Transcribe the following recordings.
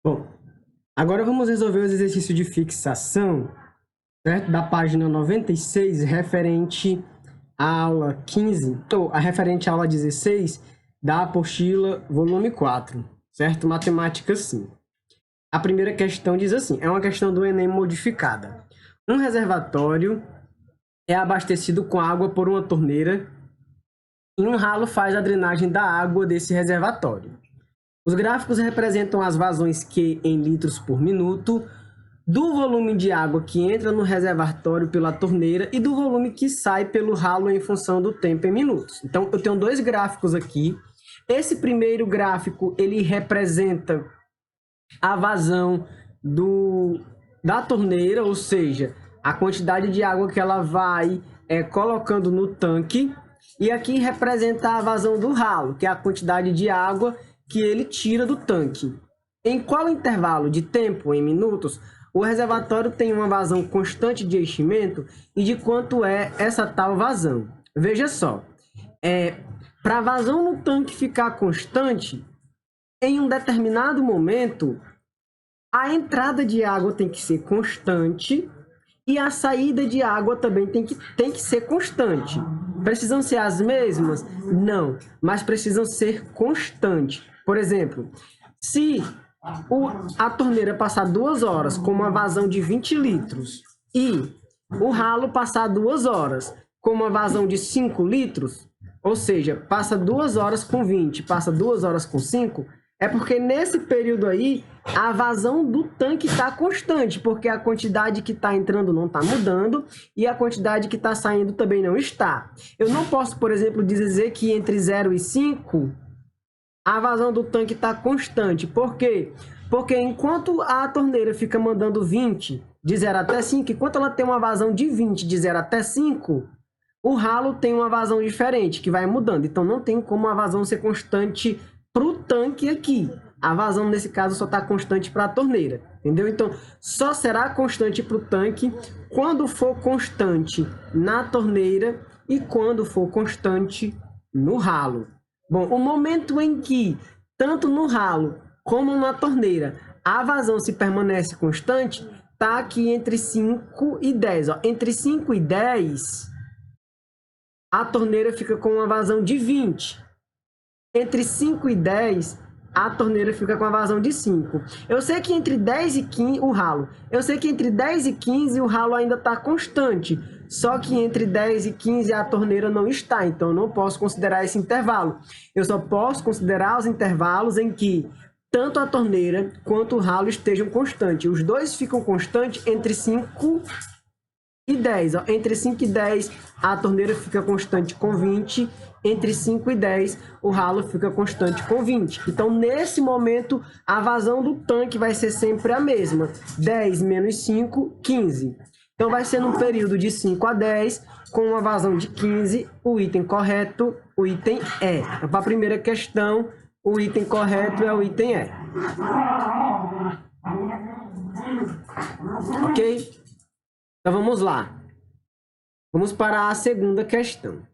Bom, agora vamos resolver os exercícios de fixação, certo? Da página 96, referente à aula 15, ou a referente à aula 16 da apostila volume 4, certo? Matemática 5. A primeira questão diz assim, é uma questão do Enem modificada. Um reservatório é abastecido com água por uma torneira e um ralo faz a drenagem da água desse reservatório. Os gráficos representam as vazões Q em litros por minuto, do volume de água que entra no reservatório pela torneira e do volume que sai pelo ralo em função do tempo em minutos. Então, eu tenho dois gráficos aqui. Esse primeiro gráfico, ele representa a vazão da torneira, ou seja, a quantidade de água que ela vai colocando no tanque. E aqui representa a vazão do ralo, que é a quantidade de água que ele tira do tanque. Em qual intervalo de tempo, em minutos, o reservatório tem uma vazão constante de enchimento e de quanto é essa tal vazão? Veja só, para a vazão no tanque ficar constante, em um determinado momento, a entrada de água tem que ser constante e a saída de água também tem que ser constante. Precisam ser as mesmas? Não, mas precisam ser constantes. Por exemplo, se a torneira passar 2 horas com uma vazão de 20 litros e o ralo passar 2 horas com uma vazão de 5 litros, ou seja, passa 2 horas com 20, passa 2 horas com 5, é porque nesse período aí a vazão do tanque está constante, porque a quantidade que está entrando não está mudando e a quantidade que está saindo também não está. Eu não posso, por exemplo, dizer que entre 0 e 5 a vazão do tanque está constante. Por quê? Porque enquanto a torneira fica mandando 20 de 0 até 5, enquanto ela tem uma vazão de 20 de 0 até 5, o ralo tem uma vazão diferente, que vai mudando. Então não tem como a vazão ser constante para o tanque aqui. A vazão, nesse caso, só está constante para a torneira. Entendeu? Então, só será constante para o tanque quando for constante na torneira e quando for constante no ralo. Bom, o momento em que, tanto no ralo como na torneira, a vazão se permanece constante, está aqui entre 5 e 10. Ó. Entre 5 e 10, a torneira fica com uma vazão de 20. Entre 5 e 10, a torneira fica com a vazão de 5. Eu sei que entre 10 e 15, o ralo. Eu sei que entre 10 e 15 o ralo ainda está constante. Só que entre 10 e 15 a torneira não está, então eu não posso considerar esse intervalo. Eu só posso considerar os intervalos em que tanto a torneira quanto o ralo estejam constantes. Os dois ficam constantes entre 5 e 10. Ó. Entre 5 e 10 a torneira fica constante com 20. Entre 5 e 10 o ralo fica constante com 20. Então, nesse momento, a vazão do tanque vai ser sempre a mesma. 10 menos 5, 15. Então, vai ser num período de 5 a 10, com uma vazão de 15, o item correto, o item E. Então, para a primeira questão, o item correto é o item E. Ok? Então, vamos lá. Vamos para a segunda questão.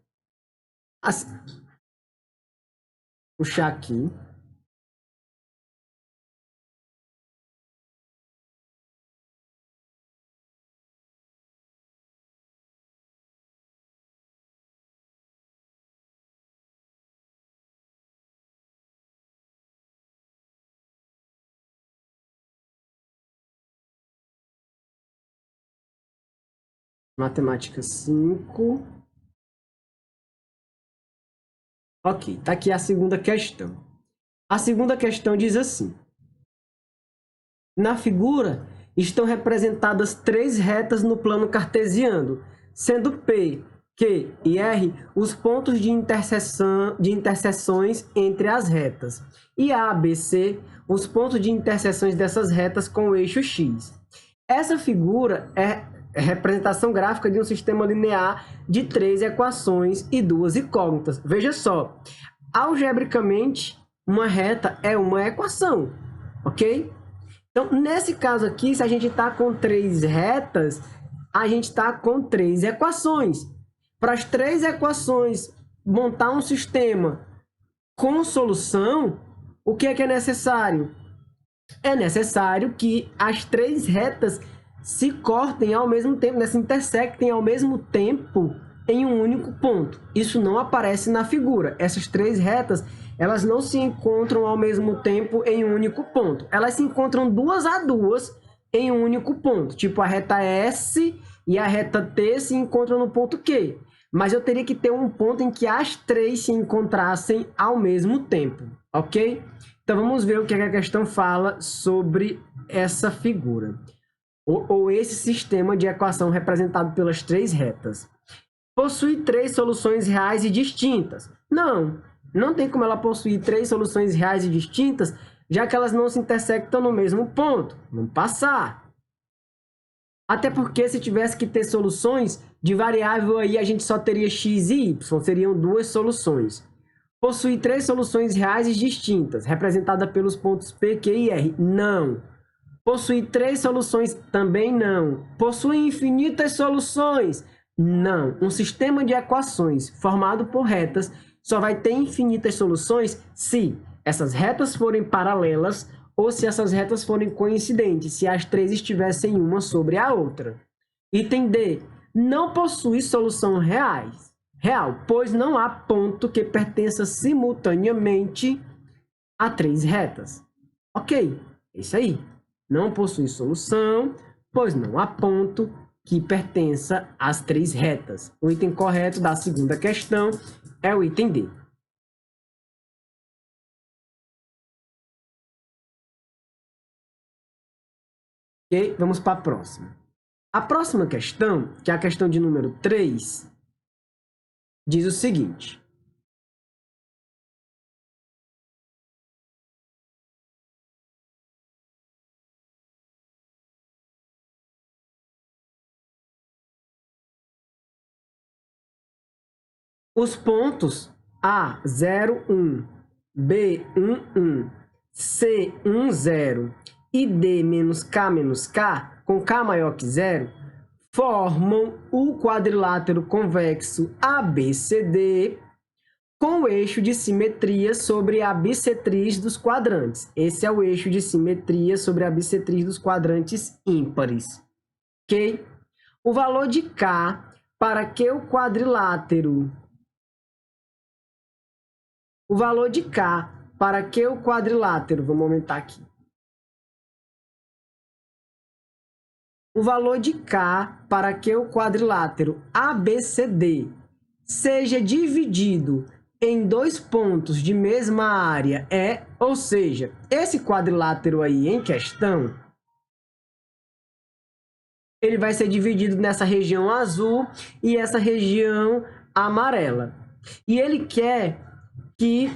Puxar aqui. Matemática 5. Ok, tá aqui a segunda questão. A segunda questão diz assim. Na figura estão representadas 3 retas no plano cartesiano, sendo P, Q e R os pontos de interseções entre as retas, e A, B, C os pontos de interseções dessas retas com o eixo X. Essa figura é representação gráfica de um sistema linear de 3 equações e 2 incógnitas. Veja só, algebricamente, uma reta é uma equação, ok? Então, nesse caso aqui, se a gente está com 3 retas, a gente está com 3 equações. Para as 3 equações montar um sistema com solução, o que é necessário? é necessário que as três retas se cortem ao mesmo tempo, né? Se intersectem ao mesmo tempo em um único ponto. Isso não aparece na figura. Essas três retas, elas não se encontram ao mesmo tempo em um único ponto. Elas se encontram duas a duas em um único ponto. Tipo, a reta S e a reta T se encontram no ponto Q. Mas eu teria que ter um ponto em que as três se encontrassem ao mesmo tempo, ok? Então, vamos ver o que a questão fala sobre essa figura. Ou esse sistema de equação representado pelas três retas. Possui três soluções reais e distintas. Não tem como ela possuir três soluções reais e distintas, já que elas não se intersectam no mesmo ponto. Vamos passar. Até porque se tivesse que ter soluções de variável aí, a gente só teria x e y, seriam duas soluções. Possui três soluções reais e distintas, representada pelos pontos P, Q e R. Não. Possui três soluções? Também não. Possui infinitas soluções? Não. Um sistema de equações formado por retas só vai ter infinitas soluções se essas retas forem paralelas ou se essas retas forem coincidentes, se as três estivessem uma sobre a outra. Item D. Não possui solução real, pois não há ponto que pertença simultaneamente a três retas. Ok, é isso aí. Não possui solução, pois não há ponto que pertença às três retas. O item correto da segunda questão é o item D. Ok, vamos para a próxima. A próxima questão, que é a questão de número 3, diz o seguinte. Os pontos A0, 1, B1, 1, C1, 0 e D-K, com K maior que 0, formam o quadrilátero convexo ABCD com o eixo de simetria sobre a bissetriz dos quadrantes. Esse é o eixo de simetria sobre a bissetriz dos quadrantes ímpares. Ok? O valor de K para que o quadrilátero... O valor de K para que o quadrilátero... Vamos aumentar aqui. O valor de K para que o quadrilátero ABCD seja dividido em dois pontos de mesma área ou seja, esse quadrilátero aí em questão, ele vai ser dividido nessa região azul e essa região amarela. E ele quer que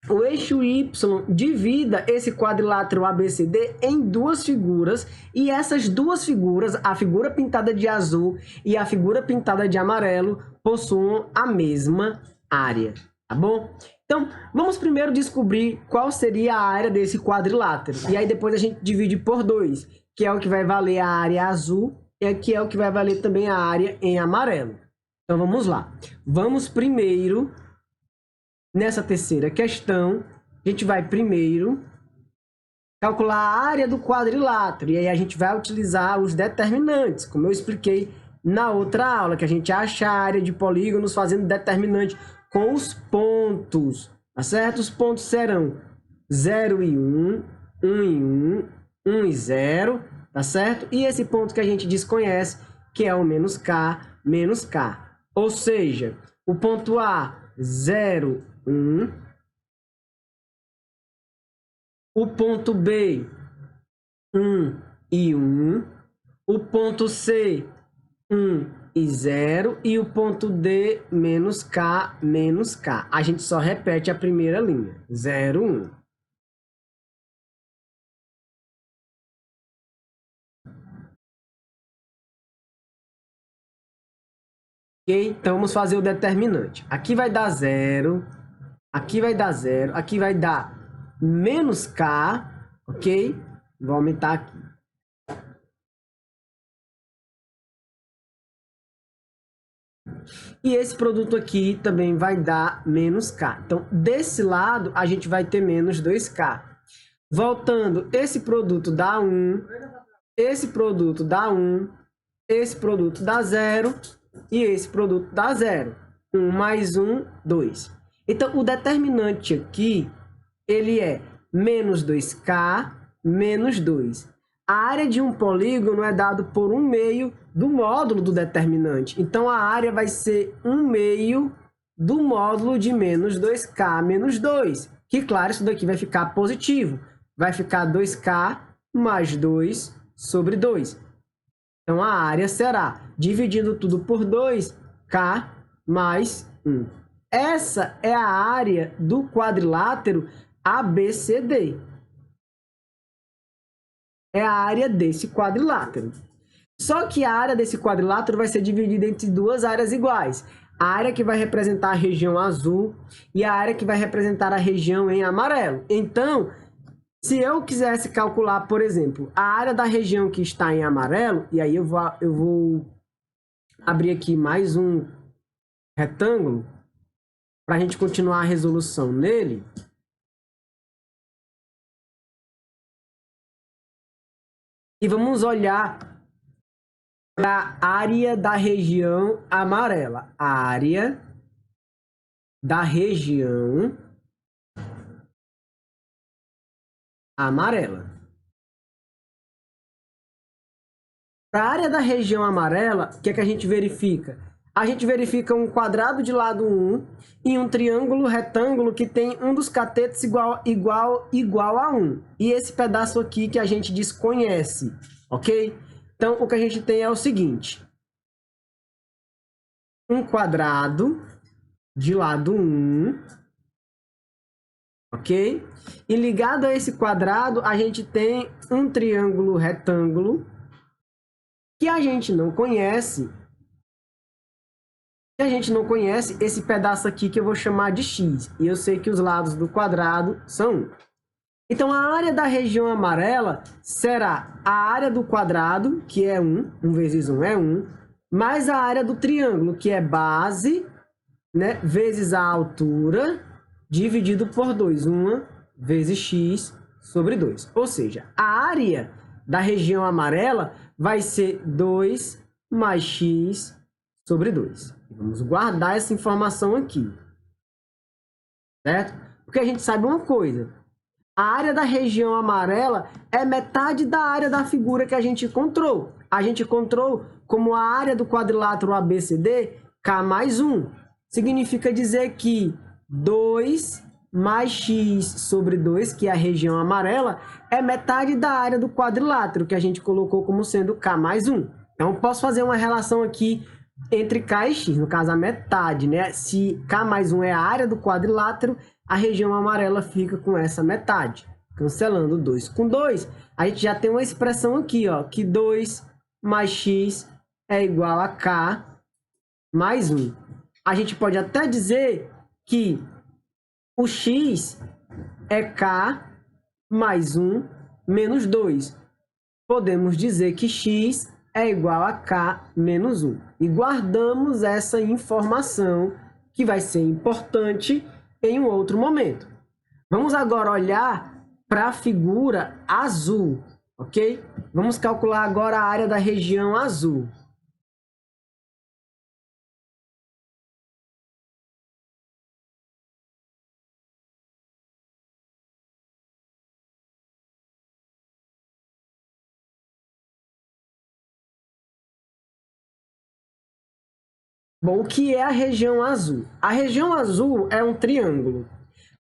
o eixo Y divida esse quadrilátero ABCD em duas figuras, e essas duas figuras, a figura pintada de azul e a figura pintada de amarelo, possuam a mesma área, tá bom? Então, vamos primeiro descobrir qual seria a área desse quadrilátero, e aí depois a gente divide por dois, que é o que vai valer a área azul e que é o que vai valer também a área em amarelo. Então, vamos lá. Vamos primeiro... Nessa terceira questão, a gente vai primeiro calcular a área do quadrilátero. E aí a gente vai utilizar os determinantes, como eu expliquei na outra aula, que a gente acha a área de polígonos fazendo determinante com os pontos, tá certo? Os pontos serão 0 e 1, 1 e 1, 1 e 0, tá certo? E esse ponto que a gente desconhece, que é o menos K, menos K. Ou seja, o ponto A, 0, 1. O ponto B, 1 e 1. O ponto C, 1 e 0. E o ponto D, menos K, menos K. A gente só repete a primeira linha. 0, 1. Ok? Então, vamos fazer o determinante. Aqui vai dar 0. Aqui vai dar 0. Aqui vai dar menos K. Ok? Vou aumentar aqui. E esse produto aqui também vai dar menos K. Então, desse lado, a gente vai ter menos 2K. Voltando, esse produto dá 1, esse produto dá 1, esse produto dá 0 e esse produto dá 0. 1 mais 1, 2. Então, o determinante aqui, ele é menos 2K menos 2. A área de um polígono é dado por 1/2 do módulo do determinante. Então, a área vai ser 1/2 do módulo de menos 2K menos 2. Que, claro, isso daqui vai ficar positivo. Vai ficar 2K mais 2 sobre 2. Então, a área será, dividindo tudo por 2, K mais 1. Essa é a área do quadrilátero ABCD. É a área desse quadrilátero. Só que a área desse quadrilátero vai ser dividida entre duas áreas iguais. A área que vai representar a região azul e a área que vai representar a região em amarelo. Então, se eu quisesse calcular, por exemplo, a área da região que está em amarelo, e aí eu vou abrir aqui mais um retângulo para a gente continuar a resolução nele. E vamos olhar para a área da região amarela. A área da região amarela. Para a área da região amarela, o que é que a gente verifica? A gente verifica um quadrado de lado 1 e um triângulo retângulo que tem um dos catetos igual a 1. E esse pedaço aqui que a gente desconhece, ok? Então, o que a gente tem é o seguinte. Um quadrado de lado 1, ok? E ligado a esse quadrado, a gente tem um triângulo retângulo que a gente não conhece. A gente não conhece esse pedaço aqui que eu vou chamar de x. E eu sei que os lados do quadrado são 1. Então, a área da região amarela será a área do quadrado, que é 1. 1 vezes 1 é 1. Mais a área do triângulo, que é base, né, vezes a altura, dividido por 2. 1 vezes x sobre 2. Ou seja, a área da região amarela vai ser 2 mais x sobre 2. Vamos guardar essa informação aqui. Certo? Porque a gente sabe uma coisa. A área da região amarela é metade da área da figura que a gente encontrou. A gente encontrou como a área do quadrilátero ABCD, K mais 1. Significa dizer que 2 mais x sobre 2, que é a região amarela, é metade da área do quadrilátero, que a gente colocou como sendo K mais 1. Então, eu posso fazer uma relação aqui entre K e X, no caso a metade, né? Se K mais 1 é a área do quadrilátero, a região amarela fica com essa metade. Cancelando 2 com 2, a gente já tem uma expressão aqui, ó, que 2 mais X é igual a K mais 1. A gente pode até dizer que o X é K mais 1 menos 2. Podemos dizer que X é igual a K menos 1. E guardamos essa informação que vai ser importante em um outro momento. Vamos agora olhar para a figura azul, ok? Vamos calcular agora a área da região azul. Bom, o que é a região azul? A região azul é um triângulo.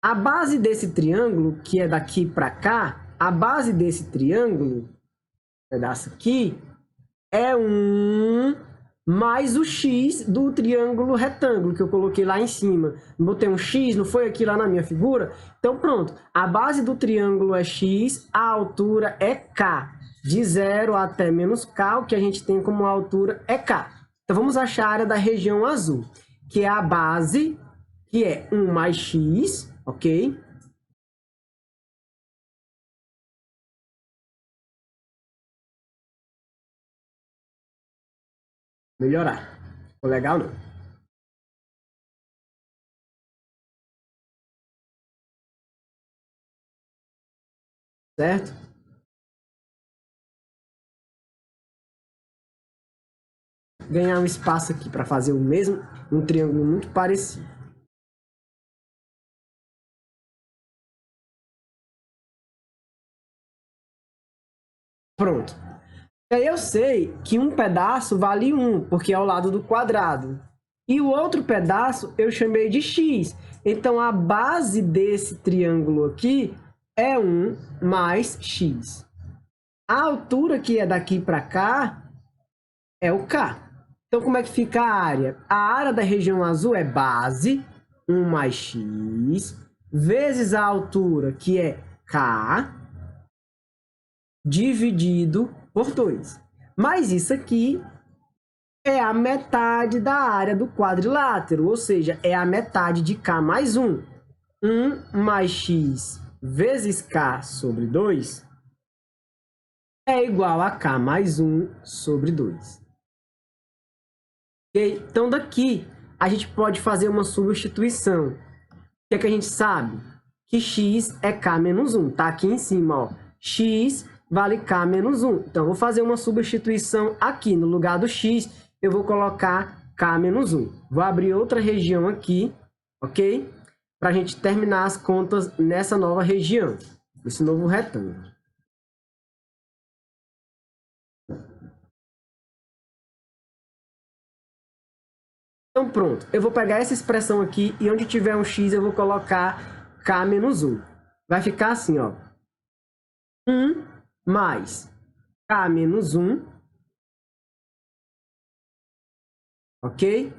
A base desse triângulo, que é daqui para cá, a base desse triângulo, pedaço aqui, é 1 mais o x do triângulo retângulo que eu coloquei lá em cima. Botei um x, não foi aqui lá na minha figura? Então pronto, a base do triângulo é x, a altura é k. De 0 até menos k, o que a gente tem como altura é k. Então vamos achar a área da região azul, que é a base, que é 1 mais x, ok? Melhorar. Ficou legal, não? certo? Ganhar um espaço aqui para fazer o mesmo, um triângulo muito parecido. Pronto. Aí eu sei que um pedaço vale 1, porque é ao lado do quadrado. E o outro pedaço eu chamei de x. Então, a base desse triângulo aqui é 1 mais x. A altura que é daqui para cá é o k. Então, como é que fica a área? A área da região azul é base, 1 mais x, vezes a altura, que é k, dividido por 2. Mas isso aqui é a metade da área do quadrilátero, ou seja, é a metade de k mais 1. 1 mais x vezes k sobre 2 é igual a k mais 1 sobre 2. Okay? Então, daqui, a gente pode fazer uma substituição. O que é que a gente sabe? Que x é k menos 1. Está aqui em cima, ó. X vale k menos 1. Então, vou fazer uma substituição aqui. No lugar do x, eu vou colocar k menos 1. Vou abrir outra região aqui, ok? Para a gente terminar as contas nessa nova região, esse novo retângulo. Então, pronto. Eu vou pegar essa expressão aqui e onde tiver um x, eu vou colocar k menos 1. Vai ficar assim, ó. 1 mais k menos 1, ok?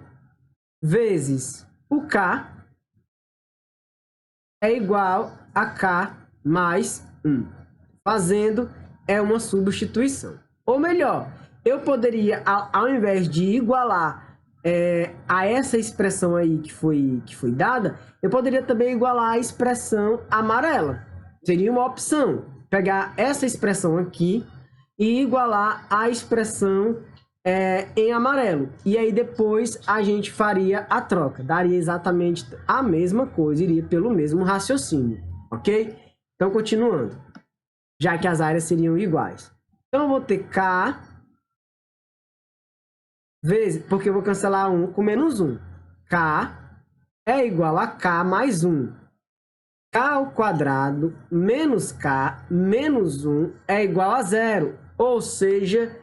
Vezes o k é igual a k mais 1. Fazendo é uma substituição. Ou melhor, eu poderia, ao invés de igualar a essa expressão aí que foi dada, eu poderia também igualar a expressão amarela. Seria uma opção, pegar essa expressão aqui e igualar a expressão em amarelo. E aí depois a gente faria a troca. Daria exatamente a mesma coisa, iria pelo mesmo raciocínio, ok? Então, continuando. Já que as áreas seriam iguais. Então, eu vou ter k vezes, porque eu vou cancelar 1 com menos 1. K é igual a k mais 1. K ao quadrado menos k menos 1 é igual a 0. Ou seja,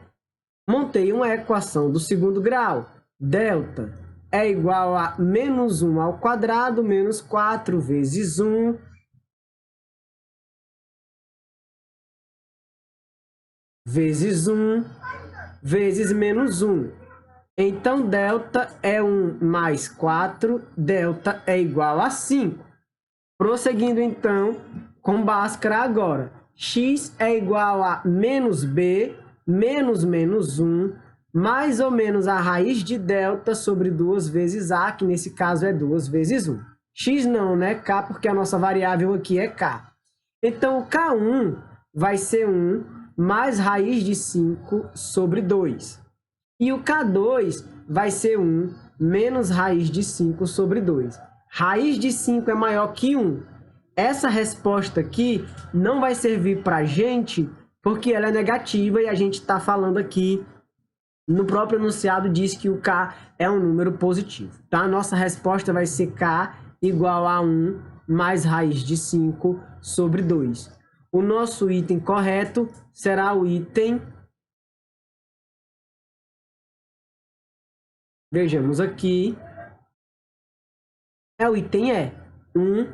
montei uma equação do segundo grau. Delta é igual a menos 1 ao quadrado menos 4 vezes 1 vezes 1 vezes menos 1. Então, delta é 1 mais 4, delta é igual a 5. Prosseguindo, então, com Bhaskara agora. X é igual a menos b, menos menos 1, mais ou menos a raiz de delta sobre 2 vezes a, que nesse caso é 2 vezes 1. X não, né? K, porque a nossa variável aqui é K. Então, o K1 vai ser 1 mais raiz de 5 sobre 2. E o K2 vai ser 1 menos raiz de 5 sobre 2. Raiz de 5 é maior que 1. Essa resposta aqui não vai servir para a gente porque ela é negativa e a gente está falando aqui, no próprio enunciado diz que o K é um número positivo. Tá? A nossa resposta vai ser K igual a 1 mais raiz de 5 sobre 2. O nosso item correto será o item... Vejamos aqui. O item é 1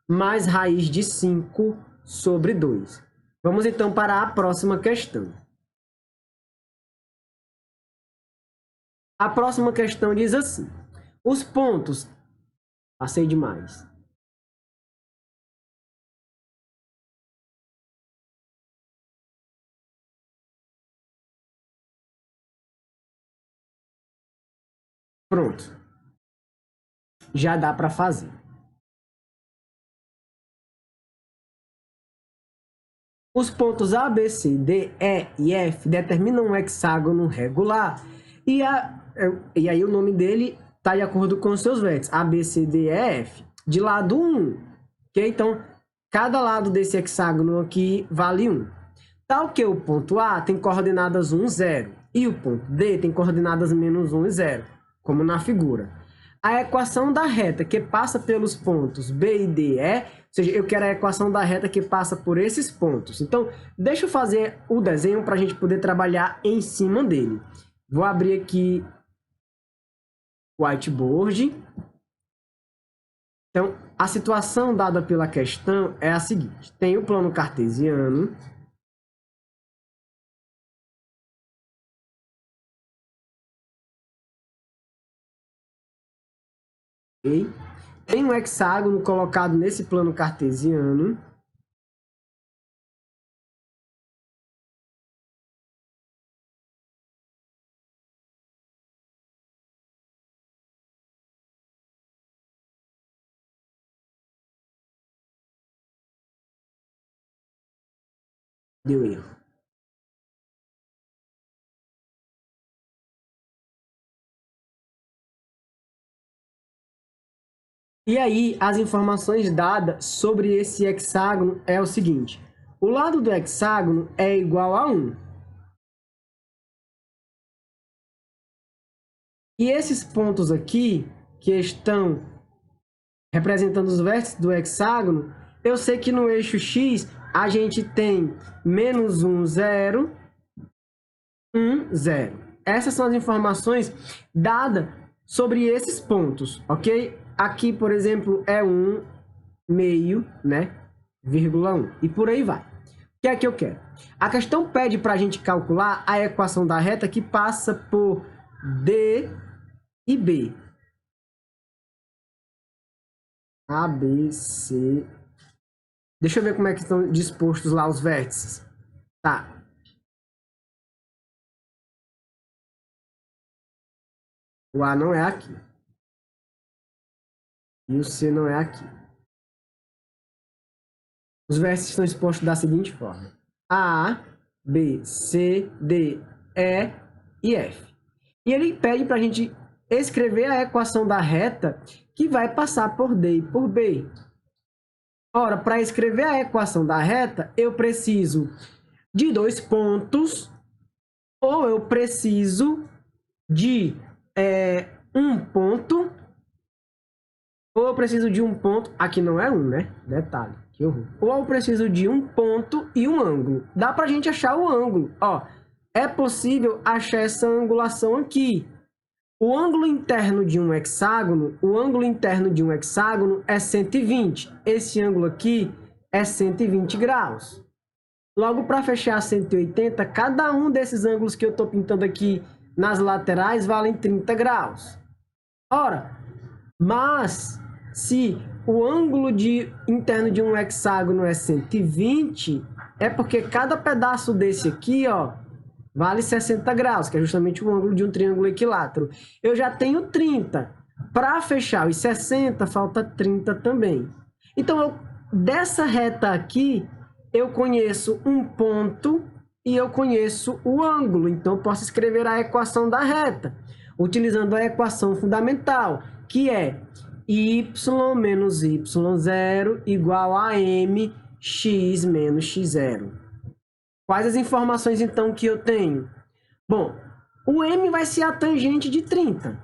mais raiz de 5 sobre 2. Vamos então para a próxima questão. A próxima questão diz assim: os pontos... Passei demais. Pronto. Já dá para fazer. Os pontos A, B, C, D, E e F determinam um hexágono regular. E aí o nome dele está de acordo com os seus vértices. A, B, C, D, E, F. De lado 1. Okay? Então, cada lado desse hexágono aqui vale 1. Tal que o ponto A tem coordenadas 1, 0. E o ponto D tem coordenadas menos 1 e 0, como na figura. A equação da reta que passa pelos pontos B e D ou seja, eu quero a equação da reta que passa por esses pontos. Então, deixa eu fazer o desenho para a gente poder trabalhar em cima dele. Vou abrir aqui o whiteboard. Então, a situação dada pela questão é a seguinte. Tem o plano cartesiano. Tem um hexágono colocado nesse plano cartesiano. Deu erro. E aí, as informações dadas sobre esse hexágono é o seguinte. O lado do hexágono é igual a 1. E esses pontos aqui, que estão representando os vértices do hexágono, eu sei que no eixo X a gente tem menos 1, 0, 1, 0. Essas são as informações dadas sobre esses pontos, ok? Aqui, por exemplo, é 1, meio, né? Vírgula 1. E por aí vai. O que é que eu quero? A questão pede para a gente calcular a equação da reta que passa por D e B. A, B, C. Deixa eu ver como é que estão dispostos lá os vértices. Tá. O A não é aqui. E o C não é aqui. Os vértices estão expostos da seguinte forma. A, B, C, D, E e F. E ele pede para a gente escrever a equação da reta que vai passar por D e por B. Ora, para escrever a equação da reta, eu preciso de 2 pontos ou eu preciso de um ponto ou eu preciso de um ponto. Aqui não é 1, né? Detalhe, que horror. Ou eu preciso de um ponto e um ângulo. Dá para a gente achar o ângulo. Ó, é possível achar essa angulação aqui. O ângulo interno de um hexágono, é 120. Esse ângulo aqui é 120 graus. Logo, para fechar 180, cada um desses ângulos que eu estou pintando aqui nas laterais valem 30 graus. Ora, mas se o ângulo interno de um hexágono é 120, é porque cada pedaço desse aqui, ó, vale 60 graus, que é justamente o ângulo de um triângulo equilátero. Eu já tenho 30. Para fechar os 60, falta 30 também. Então, dessa reta aqui, eu conheço um ponto e eu conheço o ângulo. Então, eu posso escrever a equação da reta, utilizando a equação fundamental, que é y menos y0 igual a mx menos x0. Quais as informações, então, que eu tenho? Bom, o m vai ser a tangente de 30.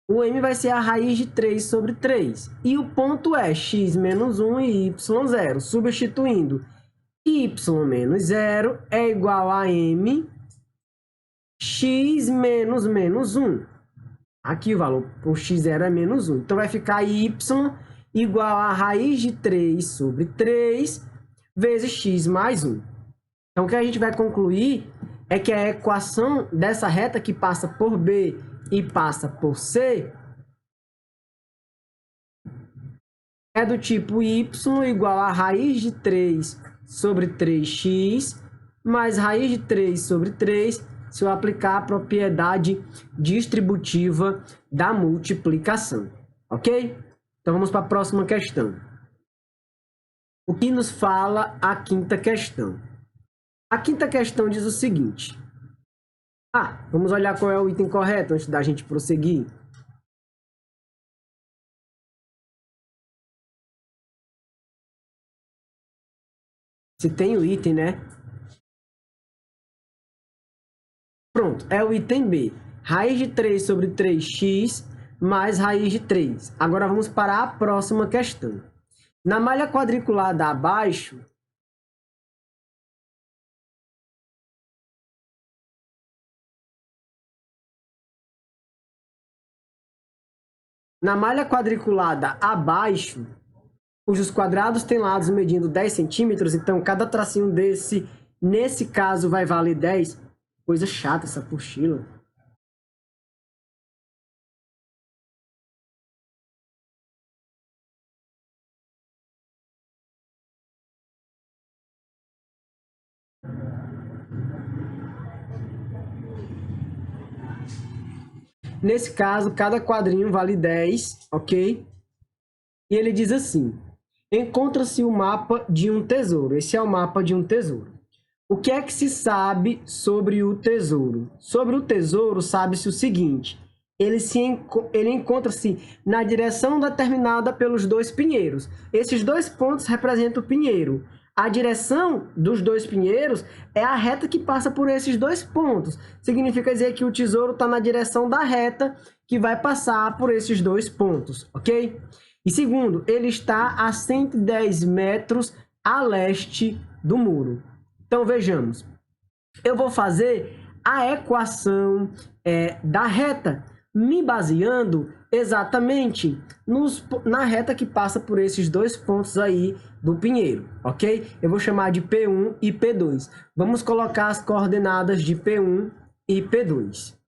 O m vai ser a raiz de 3 sobre 3. E o ponto é x menos 1 e y0. Substituindo y menos 0 é igual a m x menos 1. Aqui o valor por x0 é menos 1. Então, vai ficar y igual a raiz de 3 sobre 3 vezes x mais 1. Então, o que a gente vai concluir é que a equação dessa reta que passa por B e passa por C é do tipo y igual a raiz de 3 sobre 3x mais raiz de 3 sobre 3 se eu aplicar a propriedade distributiva da multiplicação. Ok? Então, vamos para a próxima questão. O que nos fala a quinta questão? A quinta questão diz o seguinte. Vamos olhar qual é o item correto antes da gente prosseguir. Se tem o item, né? Pronto, é o item B. Raiz de 3 sobre 3x mais raiz de 3. Agora vamos para a próxima questão. Na malha quadriculada abaixo, cujos quadrados têm lados medindo 10 centímetros, então cada tracinho desse, nesse caso, vai valer 10. Coisa chata essa apostila. Nesse caso, cada quadrinho vale 10, ok? E ele diz assim: encontra-se o mapa de um tesouro. Esse é o mapa de um tesouro. O que é que se sabe sobre o tesouro? Sobre o tesouro, sabe-se o seguinte: ele encontra-se na direção determinada pelos dois pinheiros. Esses dois pontos representam o pinheiro. A direção dos dois pinheiros é a reta que passa por esses dois pontos. Significa dizer que o tesouro está na direção da reta que vai passar por esses dois pontos, ok? E segundo, ele está a 110 metros a leste do muro. Então, vejamos. Eu vou fazer a equação da reta, me baseando exatamente na reta que passa por esses dois pontos aí do pinheiro, ok? Eu vou chamar de P1 e P2. Vamos colocar as coordenadas de P1 e P2.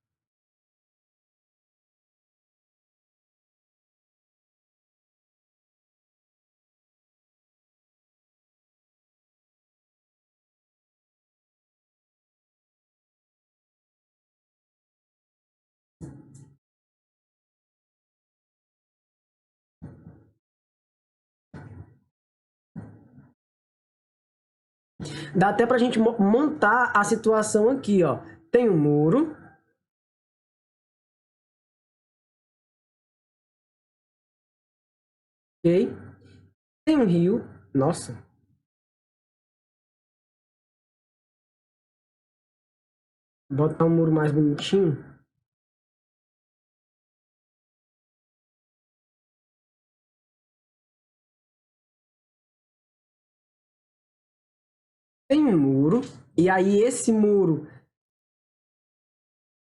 Dá até para a gente montar a situação aqui, ó. Tem um muro. Ok? Tem um rio. Nossa. Botar um muro mais bonitinho. Tem um muro. E aí esse muro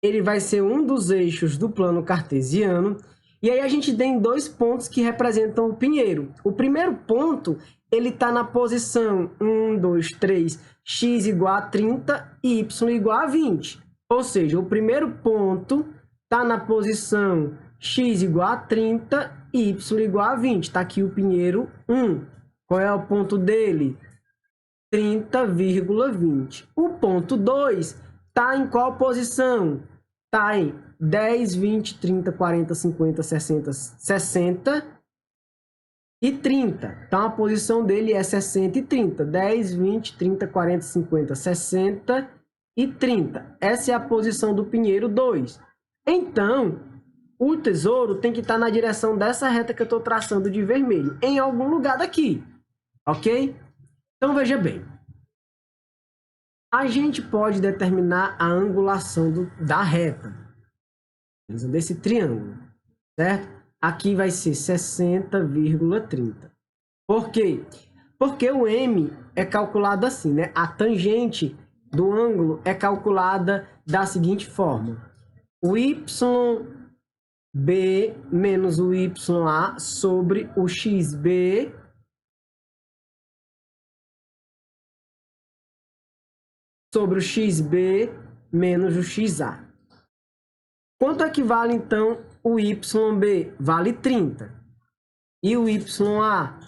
ele vai ser um dos eixos do plano cartesiano. E aí a gente tem dois pontos que representam o pinheiro. O primeiro ponto, ele está na posição 1, 2, 3, x igual a 30 e y igual a 20. Ou seja, o primeiro ponto está na posição x igual a 30 e y igual a 20. Está aqui o pinheiro 1. Qual é o ponto dele? 30,20. O ponto 2 está em qual posição? Está em 10, 20, 30, 40, 50, 60, 60 e 30. Então, a posição dele é 60 e 30. 10, 20, 30, 40, 50, 60 e 30. Essa é a posição do pinheiro 2. Então, o tesouro tem que estar na direção dessa reta que eu estou traçando de vermelho, em algum lugar daqui, ok? Então, veja bem. A gente pode determinar a angulação da reta, desse triângulo, certo? Aqui vai ser 60,30. Por quê? Porque o M é calculado assim, né? A tangente do ângulo é calculada da seguinte forma. O YB menos o YA sobre o XB sobre o XB menos o XA. Quanto equivale, então, o YB? Vale 30. E o YA?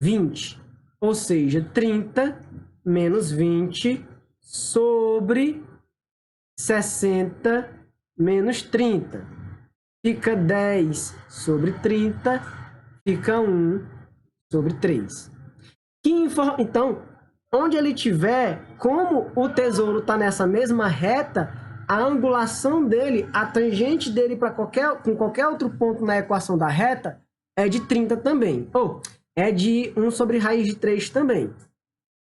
20. Ou seja, 30 menos 20 sobre 60 menos 30. Fica 10 sobre 30, fica 1 sobre 3. Então, onde ele tiver, como o tesouro está nessa mesma reta, a angulação dele, a tangente dele com qualquer outro ponto na equação da reta é de 30 também. Ou é de 1 sobre raiz de 3 também.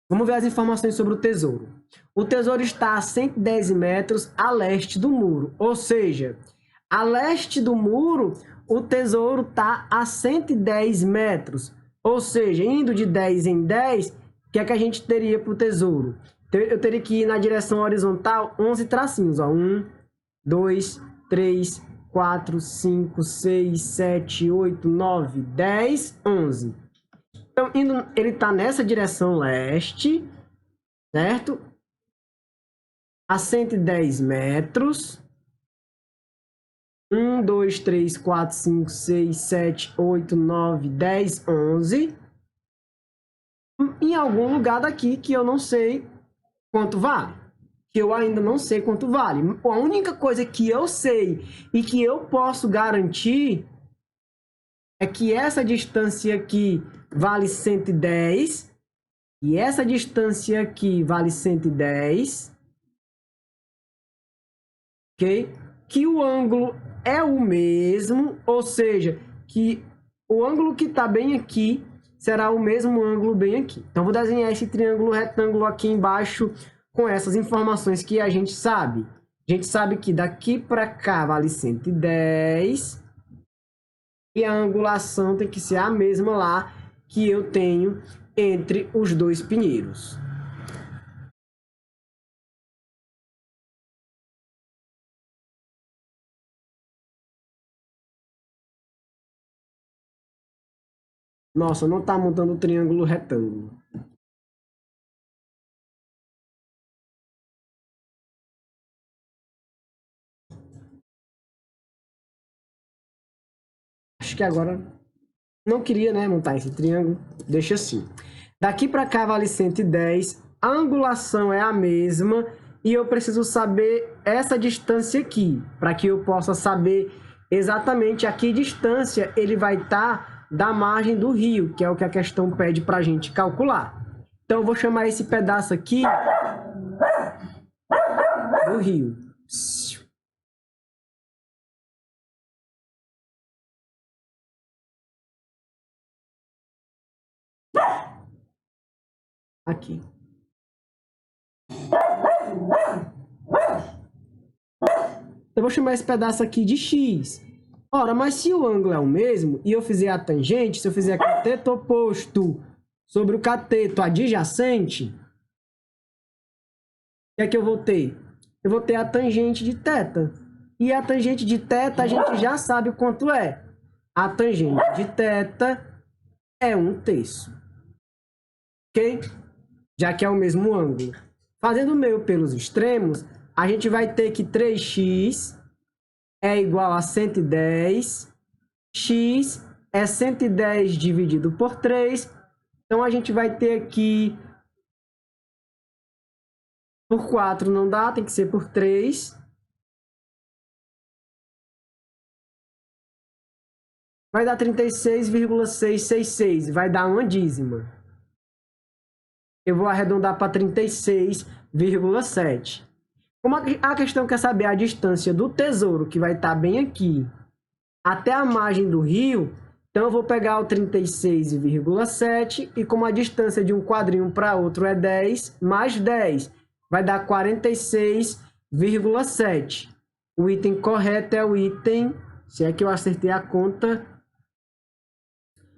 Vamos ver as informações sobre o tesouro. O tesouro está a 110 metros a leste do muro. Ou seja, a leste do muro, o tesouro está a 110 metros. Ou seja, indo de 10 em 10, o que é que a gente teria para o tesouro? Eu teria que ir na direção horizontal 11 tracinhos. 1, 2, 3, 4, 5, 6, 7, 8, 9, 10, 11. Então, ele está nessa direção leste, certo? A 110 metros. 1, 2, 3, 4, 5, 6, 7, 8, 9, 10, 11. Em algum lugar daqui que eu não sei quanto vale. Que eu ainda não sei quanto vale. A única coisa que eu sei e que eu posso garantir é que essa distância aqui vale 110 e essa distância aqui vale 110, ok? Que o ângulo é o mesmo, ou seja, que o ângulo que está bem aqui será o mesmo ângulo bem aqui. Então, vou desenhar esse triângulo retângulo aqui embaixo com essas informações que a gente sabe. A gente sabe que daqui para cá vale 110 e a angulação tem que ser a mesma lá que eu tenho entre os dois pinheiros. Nossa, não está montando o triângulo retângulo. Acho que agora não queria, né, montar esse triângulo. Deixa assim. Daqui para cá vale 110. A angulação é a mesma. E eu preciso saber essa distância aqui. Para que eu possa saber exatamente a que distância ele vai estar da margem do rio. Que é o que a questão pede para a gente calcular. Então eu vou chamar esse pedaço aqui do rio. Aqui. Eu vou chamar esse pedaço aqui de x. Ora, mas se o ângulo é o mesmo e eu fizer a tangente, se eu fizer cateto oposto sobre o cateto adjacente, o que é que eu vou ter? Eu vou ter a tangente de θ. E a tangente de θ a gente já sabe quanto é. A tangente de θ é 1/3. Ok? Já que é o mesmo ângulo. Fazendo o meio pelos extremos, a gente vai ter que 3x é igual a 110. X é 110 dividido por 3. Então, a gente vai ter aqui... Por 4 não dá, tem que ser por 3. Vai dar 36,666. Vai dar uma dízima. Eu vou arredondar para 36,7. Como a questão quer saber a distância do tesouro, que vai estar bem aqui, até a margem do rio, então eu vou pegar o 36,7 e como a distância de um quadrinho para outro é 10, mais 10, vai dar 46,7. O item correto é o item, se é que eu acertei a conta,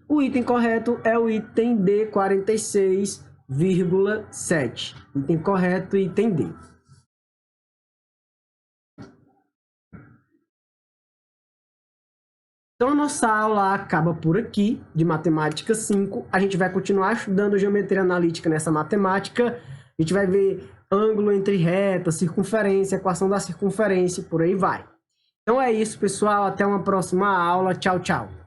o item correto é o item D, 46,7. Item correto, item D. Então, a nossa aula acaba por aqui, de Matemática 5. A gente vai continuar estudando geometria analítica nessa matemática. A gente vai ver ângulo entre reta, circunferência, equação da circunferência, por aí vai. Então é isso, pessoal. Até uma próxima aula. Tchau, tchau.